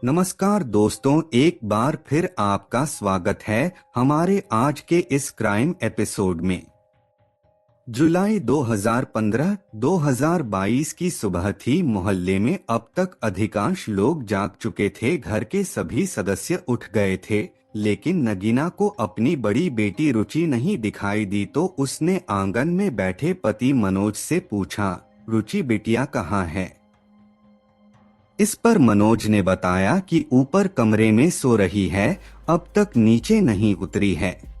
नमस्कार दोस्तों, एक बार फिर आपका स्वागत है हमारे आज के इस क्राइम एपिसोड में। जुलाई 2015-2022 की सुबह थी। मोहल्ले में अब तक अधिकांश लोग जाग चुके थे। घर के सभी सदस्य उठ गए थे, लेकिन नगीना को अपनी बड़ी बेटी रुचि नहीं दिखाई दी। तो उसने आंगन में बैठे पति मनोज से पूछा, रुचि बिटिया कहाँ है? इस पर मनोज ने बताया कि ऊपर कमरे में सो रही है, अब तक नीचे नहीं उतरी है।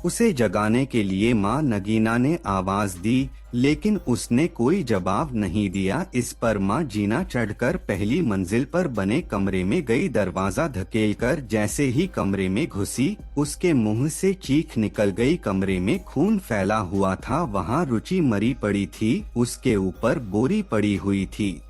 उसे जगाने के लिए मां नगीना ने आवाज दी, लेकिन उसने कोई जवाब नहीं दिया। इस पर मां जीना चढ़कर पहली मंजिल पर बने कमरे में गई। दरवाजा धकेलकर जैसे ही कमरे में घुसी, उसके मुंह से चीख निकल गई। कमरे में खून फैला हुआ था। वहां रुचि मरी पड़ी थी, उसके ऊपर बोरी पड़ी हुई थी।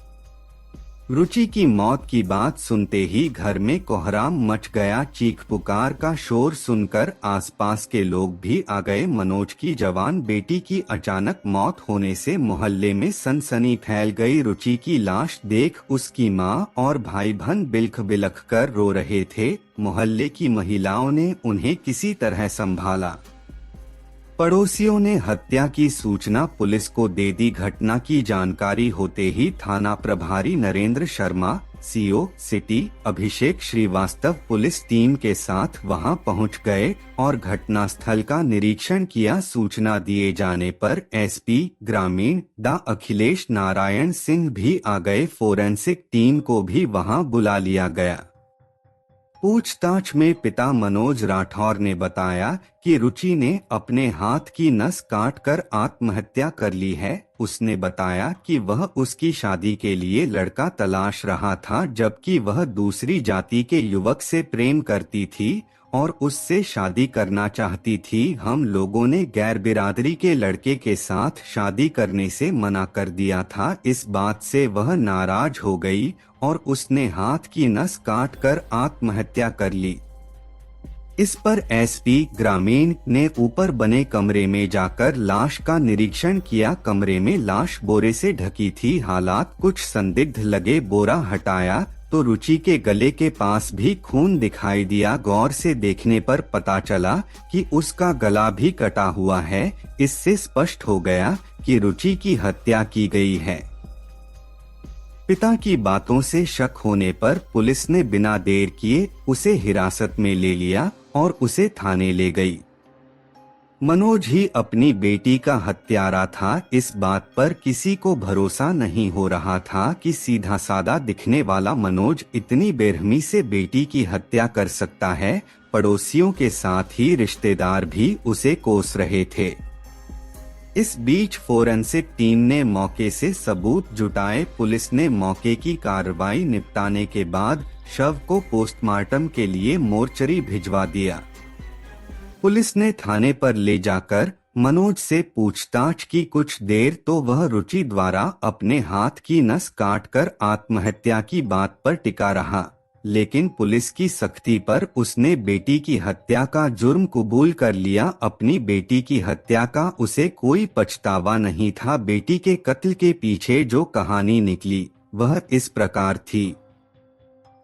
रुचि की मौत की बात सुनते ही घर में कोहराम मच गया। चीख पुकार का शोर सुनकर आसपास के लोग भी आ गए। मनोज की जवान बेटी की अचानक मौत होने से मोहल्ले में सनसनी फैल गई। रुचि की लाश देख उसकी मां और भाई बहन बिलख बिलख कर रो रहे थे। मोहल्ले की महिलाओं ने उन्हें किसी तरह संभाला। पड़ोसियों ने हत्या की सूचना पुलिस को दे दी। घटना की जानकारी होते ही थाना प्रभारी नरेंद्र शर्मा, सीओ सिटी अभिषेक श्रीवास्तव पुलिस टीम के साथ वहां पहुंच गए और घटनास्थल का निरीक्षण किया। सूचना दिए जाने पर एसपी ग्रामीण डा अखिलेश नारायण सिंह भी आ गए। फोरेंसिक टीम को भी वहां बुला लिया गया। पूछताछ में पिता मनोज राठौर ने बताया कि रुचि ने अपने हाथ की नस काटकर आत्महत्या कर ली है। उसने बताया कि वह उसकी शादी के लिए लड़का तलाश रहा था, जबकि वह दूसरी जाति के युवक से प्रेम करती थी और उससे शादी करना चाहती थी। हम लोगों ने गैर बिरादरी के लड़के के साथ शादी करने से मना कर दिया था। इस बात से वह नाराज हो गई और उसने हाथ की नस काटकर आत्महत्या कर ली। इस पर एसपी ग्रामीण ने ऊपर बने कमरे में जाकर लाश का निरीक्षण किया। कमरे में लाश बोरे से ढकी थी। हालात कुछ संदिग्ध लगे। बोरा हटाया तो रुचि के गले के पास भी खून दिखाई दिया। गौर से देखने पर पता चला कि उसका गला भी कटा हुआ है। इससे स्पष्ट हो गया कि रुचि की हत्या की गई है। पिता की बातों से शक होने पर पुलिस ने बिना देर किए उसे हिरासत में ले लिया और उसे थाने ले गई। मनोज ही अपनी बेटी का हत्यारा था। इस बात पर किसी को भरोसा नहीं हो रहा था कि सीधा सादा दिखने वाला मनोज इतनी बेरहमी से बेटी की हत्या कर सकता है। पड़ोसियों के साथ ही रिश्तेदार भी उसे कोस रहे थे। इस बीच फोरेंसिक टीम ने मौके से सबूत जुटाए। पुलिस ने मौके की कार्रवाई निपटाने के बाद शव को पोस्टमार्टम के लिए मोर्चरी भिजवा दिया। पुलिस ने थाने पर ले जाकर मनोज से पूछताछ की। कुछ देर तो वह रुचि द्वारा अपने हाथ की नस काटकर आत्महत्या की बात पर टिका रहा, लेकिन पुलिस की सख्ती पर उसने बेटी की हत्या का जुर्म कबूल कर लिया। अपनी बेटी की हत्या का उसे कोई पछतावा नहीं था। बेटी के कत्ल के पीछे जो कहानी निकली वह इस प्रकार थी।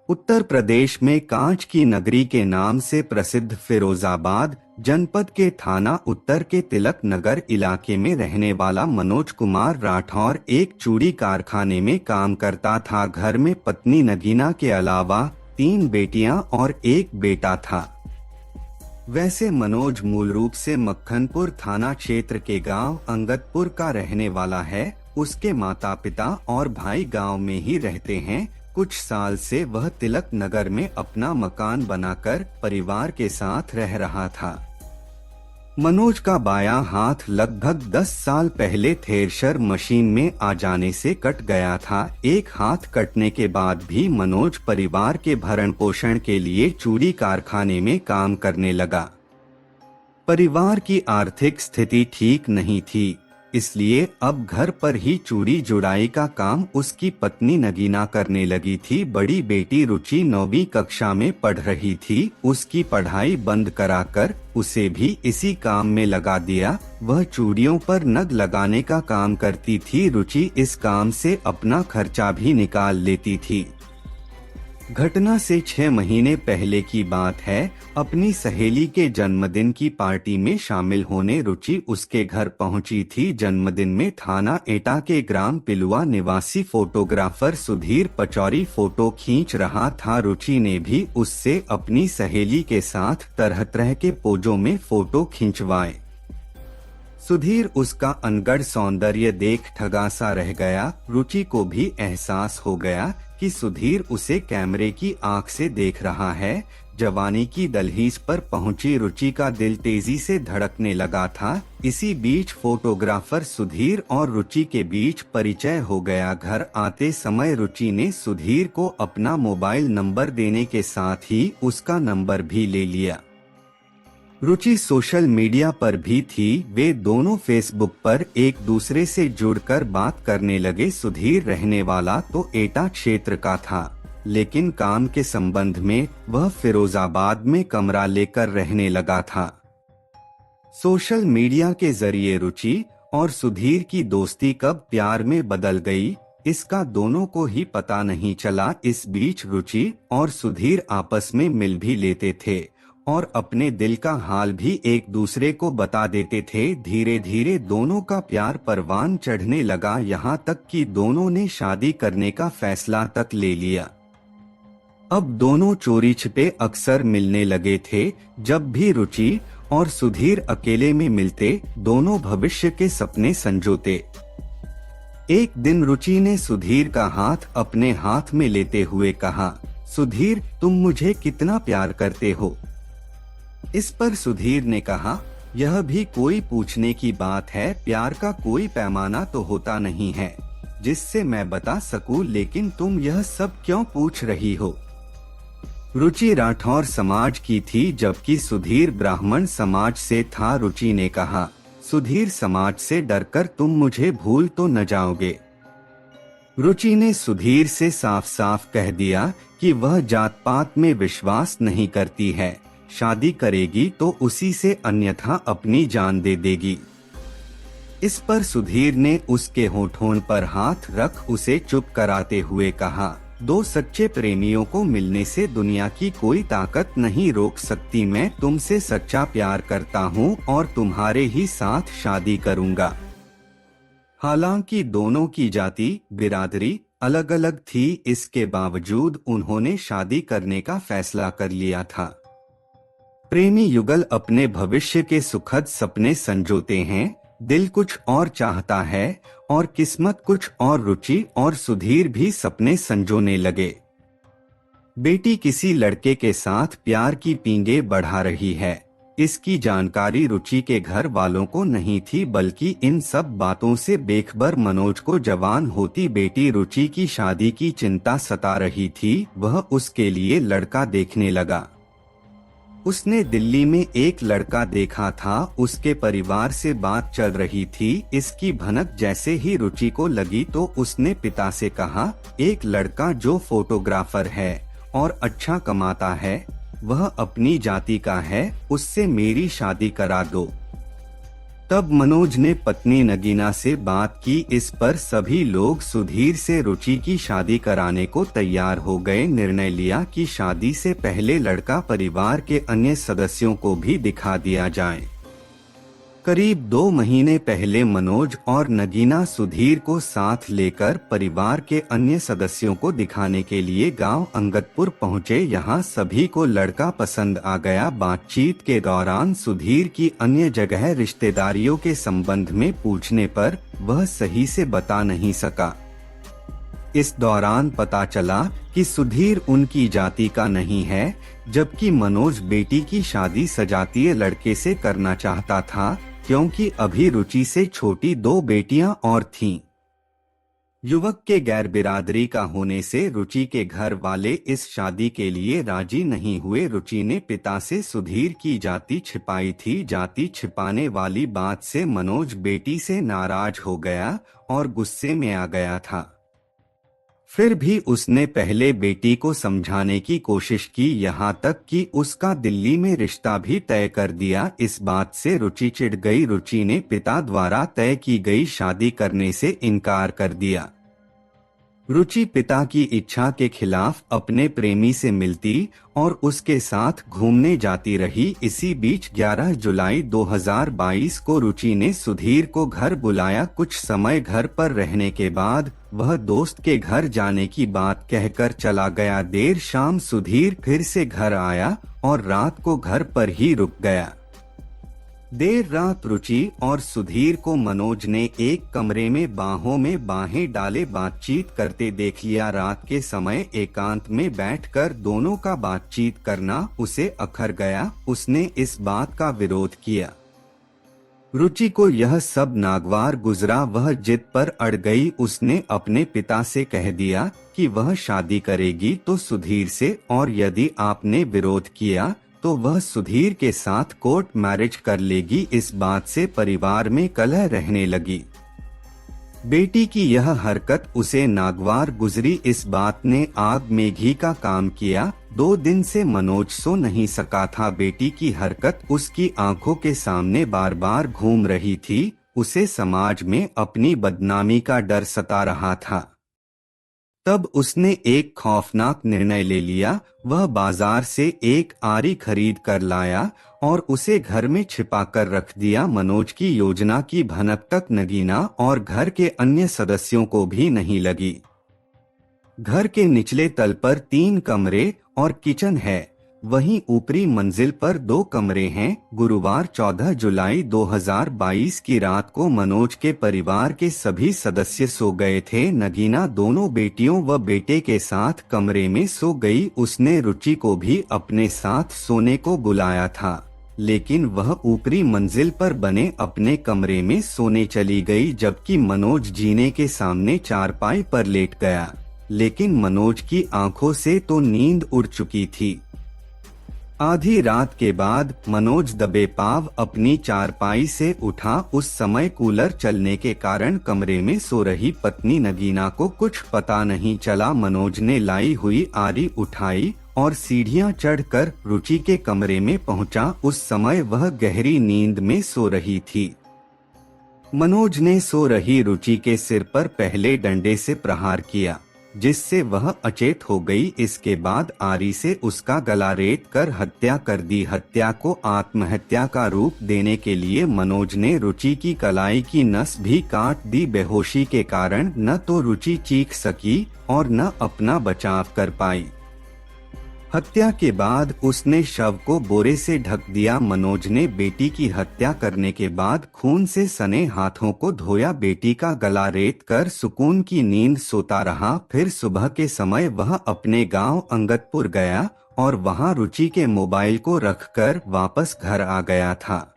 उत्तर प्रदेश में कांच की नगरी के नाम से प्रसिद्ध फिरोजाबाद जनपद के थाना उत्तर के तिलक नगर इलाके में रहने वाला मनोज कुमार राठौर एक चूड़ी कारखाने में काम करता था। घर में पत्नी नगीना के अलावा 3 बेटियां और 1 बेटा था। वैसे मनोज मूल रूप से मक्खनपुर थाना क्षेत्र के गांव अंगदपुर का रहने वाला है। उसके माता पिता और भाई गांव में ही रहते हैं। कुछ साल से वह तिलक नगर में अपना मकान बनाकर परिवार के साथ रह रहा था। मनोज का बायां हाथ लगभग 10 साल पहले थ्रेशर मशीन में आ जाने से कट गया था। एक हाथ कटने के बाद भी मनोज परिवार के भरण पोषण के लिए चूड़ी कारखाने में काम करने लगा। परिवार की आर्थिक स्थिति ठीक नहीं थी। इसलिए अब घर पर ही चूड़ी जुड़ाई का काम उसकी पत्नी नगीना करने लगी थी। बड़ी बेटी रुचि 9वीं कक्षा में पढ़ रही थी। उसकी पढ़ाई बंद कराकर उसे भी इसी काम में लगा दिया। वह चूड़ियों पर नग लगाने का काम करती थी। रुचि इस काम से अपना खर्चा भी निकाल लेती थी। घटना से 6 महीने पहले की बात है। अपनी सहेली के जन्मदिन की पार्टी में शामिल होने रुचि उसके घर पहुंची थी। जन्मदिन में थाना एटा के ग्राम पिलुआ निवासी फोटोग्राफर सुधीर पचौरी फोटो खींच रहा था। रुचि ने भी उससे अपनी सहेली के साथ तरह तरह के पोजों में फोटो खिंचवाए। सुधीर उसका अनगढ़ सौंदर्य देख ठगा सा रह गया। रुचि को भी एहसास हो गया कि सुधीर उसे कैमरे की आंख से देख रहा है। जवानी की दहलीज पर पहुंची रुचि का दिल तेजी से धड़कने लगा था। इसी बीच फोटोग्राफर सुधीर और रुचि के बीच परिचय हो गया। घर आते समय रुचि ने सुधीर को अपना मोबाइल नंबर देने के साथ ही उसका नंबर भी ले लिया। रुचि सोशल मीडिया पर भी थी। वे दोनों फेसबुक पर एक दूसरे से जुड़कर बात करने लगे। सुधीर रहने वाला तो एटा क्षेत्र का था, लेकिन काम के संबंध में वह फिरोजाबाद में कमरा लेकर रहने लगा था। सोशल मीडिया के जरिए रुचि और सुधीर की दोस्ती कब प्यार में बदल गई, इसका दोनों को ही पता नहीं चला। इस बीच रुचि और सुधीर आपस में मिल भी लेते थे और अपने दिल का हाल भी एक दूसरे को बता देते थे। धीरे धीरे दोनों का प्यार परवान चढ़ने लगा, यहाँ तक कि दोनों ने शादी करने का फैसला तक ले लिया। अब दोनों चोरी छिपे अक्सर मिलने लगे थे। जब भी रुचि और सुधीर अकेले में मिलते, दोनों भविष्य के सपने संजोते। एक दिन रुचि ने सुधीर का हाथ अपने हाथ में लेते हुए कहा, सुधीर, तुम मुझे कितना प्यार करते हो? इस पर सुधीर ने कहा, यह भी कोई पूछने की बात है। प्यार का कोई पैमाना तो होता नहीं है जिससे मैं बता सकूं, लेकिन तुम यह सब क्यों पूछ रही हो? रुचि राठौर समाज की थी, जबकि सुधीर ब्राह्मण समाज से था। रुचि ने कहा, सुधीर, समाज से डरकर तुम मुझे भूल तो न जाओगे? रुचि ने सुधीर से साफ साफ कह दिया कि वह जात पात में विश्वास नहीं करती है। शादी करेगी तो उसी से, अन्यथा अपनी जान दे देगी। इस पर सुधीर ने उसके होठों पर हाथ रख उसे चुप कराते हुए कहा, दो सच्चे प्रेमियों को मिलने से दुनिया की कोई ताकत नहीं रोक सकती। मैं तुमसे सच्चा प्यार करता हूँ और तुम्हारे ही साथ शादी करूँगा। हालांकि दोनों की जाति बिरादरी अलग अलग थी, इसके बावजूद उन्होंने शादी करने का फैसला कर लिया था। प्रेमी युगल अपने भविष्य के सुखद सपने संजोते हैं। दिल कुछ और चाहता है और किस्मत कुछ और। रुचि और सुधीर भी सपने संजोने लगे। बेटी किसी लड़के के साथ प्यार की पींगे बढ़ा रही है, इसकी जानकारी रुचि के घर वालों को नहीं थी, बल्कि इन सब बातों से बेखबर मनोज को जवान होती बेटी रुचि की शादी की चिंता सता रही थी। वह उसके लिए लड़का देखने लगा। उसने दिल्ली में एक लड़का देखा था, उसके परिवार से बात चल रही थी। इसकी भनक जैसे ही रुचि को लगी तो उसने पिता से कहा, एक लड़का जो फोटोग्राफर है और अच्छा कमाता है, वह अपनी जाति का है, उससे मेरी शादी करा दो। तब मनोज ने पत्नी नगीना से बात की। इस पर सभी लोग सुधीर से रुचि की शादी कराने को तैयार हो गए। निर्णय लिया कि शादी से पहले लड़का परिवार के अन्य सदस्यों को भी दिखा दिया जाए। करीब 2 महीने पहले मनोज और नगीना सुधीर को साथ लेकर परिवार के अन्य सदस्यों को दिखाने के लिए गांव अंगदपुर पहुंचे। यहां सभी को लड़का पसंद आ गया। बातचीत के दौरान सुधीर की अन्य जगह रिश्तेदारियों के संबंध में पूछने पर वह सही से बता नहीं सका। इस दौरान पता चला कि सुधीर उनकी जाति का नहीं है, जबकि मनोज बेटी की शादी सजातीय लड़के से करना चाहता था, क्योंकि अभी रुचि से छोटी 2 बेटियां और थीं। युवक के गैर बिरादरी का होने से रुचि के घर वाले इस शादी के लिए राजी नहीं हुए। रुचि ने पिता से सुधीर की जाति छिपाई थी। जाति छिपाने वाली बात से मनोज बेटी से नाराज हो गया और गुस्से में आ गया था। फिर भी उसने पहले बेटी को समझाने की कोशिश की, यहाँ तक कि उसका दिल्ली में रिश्ता भी तय कर दिया। इस बात से रुचि चिढ़ गई। रुचि ने पिता द्वारा तय की गई शादी करने से इनकार कर दिया। रुचि पिता की इच्छा के खिलाफ अपने प्रेमी से मिलती और उसके साथ घूमने जाती रही। इसी बीच 11 जुलाई 2022 को रुचि ने सुधीर को घर बुलाया। कुछ समय घर पर रहने के बाद वह दोस्त के घर जाने की बात कहकर चला गया। देर शाम सुधीर फिर से घर आया और रात को घर पर ही रुक गया। देर रात रुचि और सुधीर को मनोज ने एक कमरे में बाहों में बाहें डाले बातचीत करते देख लिया। रात के समय एकांत में बैठकर दोनों का बातचीत करना उसे अखर गया। उसने इस बात का विरोध किया। रुचि को यह सब नागवार गुजरा। वह जिद पर अड़ गई। उसने अपने पिता से कह दिया कि वह शादी करेगी तो सुधीर से, और यदि आपने विरोध किया तो वह सुधीर के साथ कोर्ट मैरिज कर लेगी। इस बात से परिवार में कलह रहने लगी। बेटी की यह हरकत उसे नागवार गुजरी। इस बात ने आग में घी का काम किया। 2 दिन से मनोज सो नहीं सका था। बेटी की हरकत उसकी आंखों के सामने बार बार घूम रही थी। उसे समाज में अपनी बदनामी का डर सता रहा था। तब उसने एक खौफनाक निर्णय ले लिया। वह बाजार से एक आरी खरीद कर लाया और उसे घर में छिपा कर रख दिया। मनोज की योजना की भनक तक नगीना और घर के अन्य सदस्यों को भी नहीं लगी। घर के निचले तल पर 3 कमरे और किचन है, वहीं ऊपरी मंजिल पर 2 कमरे हैं। गुरुवार 14 जुलाई 2022 की रात को मनोज के परिवार के सभी सदस्य सो गए थे। नगीना दोनों बेटियों व बेटे के साथ कमरे में सो गई। उसने रुचि को भी अपने साथ सोने को बुलाया था, लेकिन वह ऊपरी मंजिल पर बने अपने कमरे में सोने चली गई, जबकि मनोज जीने के सामने चारपाई पर लेट गया। लेकिन मनोज की आंखों से तो नींद उड़ चुकी थी। आधी रात के बाद मनोज दबे पांव अपनी चारपाई से उठा। उस समय कूलर चलने के कारण कमरे में सो रही पत्नी नगीना को कुछ पता नहीं चला। मनोज ने लाई हुई आरी उठाई और सीढ़ियां चढ़कर रुचि के कमरे में पहुंचा। उस समय वह गहरी नींद में सो रही थी। मनोज ने सो रही रुचि के सिर पर पहले डंडे से प्रहार किया, जिससे वह अचेत हो गई। इसके बाद आरी से उसका गला रेत कर हत्या कर दी। हत्या को आत्महत्या का रूप देने के लिए मनोज ने रुचि की कलाई की नस भी काट दी। बेहोशी के कारण न तो रुचि चीख सकी और न अपना बचाव कर पाई। हत्या के बाद उसने शव को बोरे से ढक दिया। मनोज ने बेटी की हत्या करने के बाद खून से सने हाथों को धोया। बेटी का गला रेत कर सुकून की नींद सोता रहा। फिर सुबह के समय वह अपने गांव अंगदपुर गया और वहां रुचि के मोबाइल को रखकर वापस घर आ गया था।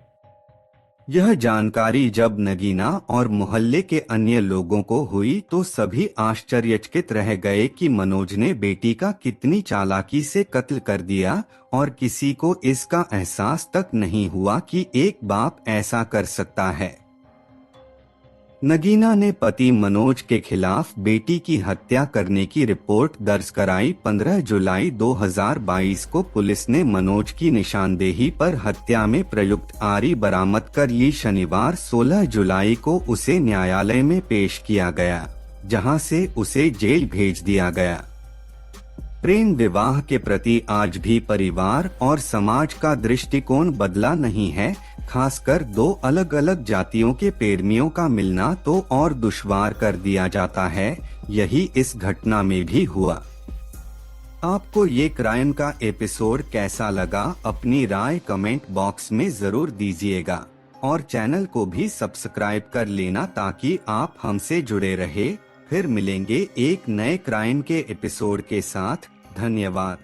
यह जानकारी जब नगीना और मोहल्ले के अन्य लोगों को हुई तो सभी आश्चर्यचकित रह गए कि मनोज ने बेटी का कितनी चालाकी से कत्ल कर दिया, और किसी को इसका एहसास तक नहीं हुआ कि एक बाप ऐसा कर सकता है। नगीना ने पति मनोज के खिलाफ बेटी की हत्या करने की रिपोर्ट दर्ज कराई। 15 जुलाई 2022 को पुलिस ने मनोज की निशानदेही पर हत्या में प्रयुक्त आरी बरामद कर ली। शनिवार 16 जुलाई को उसे न्यायालय में पेश किया गया, जहां से उसे जेल भेज दिया गया। प्रेम विवाह के प्रति आज भी परिवार और समाज का दृष्टिकोण बदला नहीं है। खासकर 2 अलग अलग जातियों के प्रेमियों का मिलना तो और दुश्वार कर दिया जाता है। यही इस घटना में भी हुआ। आपको ये क्राइम का एपिसोड कैसा लगा? अपनी राय कमेंट बॉक्स में जरूर दीजिएगा और चैनल को भी सब्सक्राइब कर लेना ताकि आप हमसे जुड़े रहे। फिर मिलेंगे एक नए क्राइम के एपिसोड के साथ। धन्यवाद।